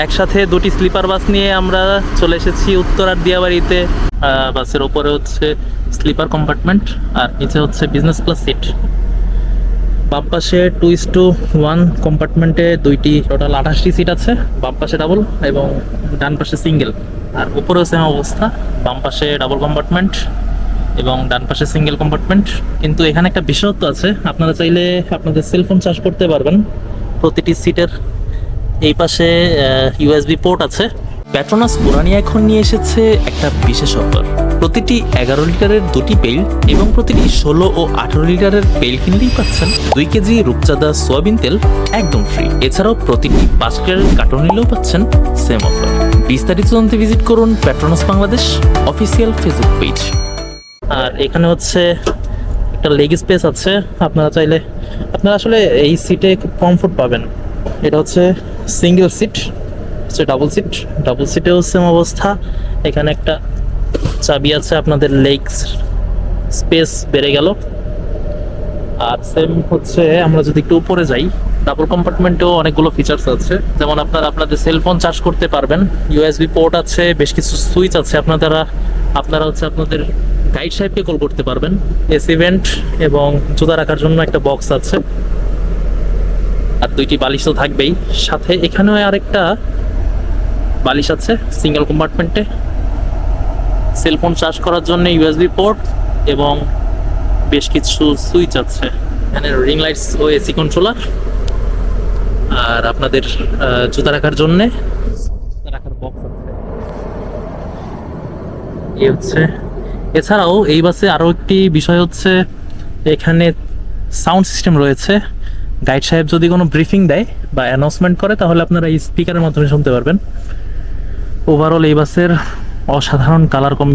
একসাথে দুটি স্লিপার বাস নিয়ে আমরা চলে এসেছি উত্তরার দিয়াবাড়িতে। বাসের ওপরে হচ্ছে স্লিপার কম্পার্টমেন্ট আর নিচে হচ্ছে বিজনেস ক্লাস সিট। বাম পাশে 2:1 কম্পার্টমেন্টে দুইটি, টোটাল 28টি সিট আছে। বাম পাশে ডাবল এবং ডান পাশে সিঙ্গেল। আর উপরেও সেম অবস্থা, বাম পাশে ডাবল কম্পার্টমেন্ট এবং ডান পাশে সিঙ্গেল কম্পার্টমেন্ট। কিন্তু এখানে একটা বিশেষত্ব আছে, আপনারা চাইলে আপনাদের সেলফোন চার্জ করতে পারবেন। প্রতিটি সিটের এই পাশে ইউএসবি পোর্ট আছে। পেট্রোনাস উরানিয়া এখন নিয়ে এসেছে একটা বিশেষ অফার। প্রতিটি 11 লিটারের দুটি পেইল এবং প্রতিটি 16 ও 18 লিটারের পেইল কিনলেই পাচ্ছেন 2 কেজি রূপচাঁদা সোয়াবিন তেল একদম ফ্রি। এছাড়াও প্রতিটি 5 লিটারের কার্টন নিলেও পাচ্ছেন সেম অফার। বিস্তারিত জানতে ভিজিট করুন Petronas Bangladesh official Facebook page. আর এখানে হচ্ছে একটা লেগ স্পেস আছে, আপনারা চাইলে আপনারা আসলে এই সিটে খুব কমফোর্ট পাবেন। এটা হচ্ছে সিঙ্গেল সিট, হচ্ছে ডাবল সিট। ডাবল সিটেও সেম অবস্থা, এখানে একটা চাবি আছে, আপনাদের লেগস স্পেস বেড়ে গেল। আর সেম হচ্ছে আমরা যদি একটু উপরে যাই, ডাবল কম্পার্টমেন্টেও অনেকগুলো ফিচার্স আছে, যেমন আপনারা আপনাদের সেলফোন চার্জ করতে পারবেন, ইউএসবি পোর্ট আছে, বেশ কিছু সুইচ আছে। আপনারা হচ্ছে আপনাদের গাইড সাহেবকে কল করতে পারবেন। এসি ভেন্ট এবং জুতা রাখার জন্য একটা বক্স আছে, আর দুইটি বালিশ তো থাকবেই। সাথে এখানেও আরেকটা বালিশ আছে সিঙ্গেল কম্পার্টমেন্টে। সেলফোন চার্জ করার জন্য ইউএসবি পোর্ট এবং বেশ কিছু সুইচ আছে। এখানে রিং লাইটস ও এসি কন্ট্রোলার, আর আপনাদের জুতা রাখার জন্য রাখার বক্স আছে। এই হচ্ছে, এছাড়াও এই বাসে আরও একটি বিষয় হচ্ছে এখানে সাউন্ড সিস্টেম রয়েছে। গাইড সাহেব যদি কোনো ব্রিফিং দেয় বা অ্যানাউন্সমেন্ট করে তাহলে আপনারা এই স্পিকারের মাধ্যমে শুনতে পারবেন। ওভারঅল এই বাসের অসাধারণ কালার কম্বিনেশন।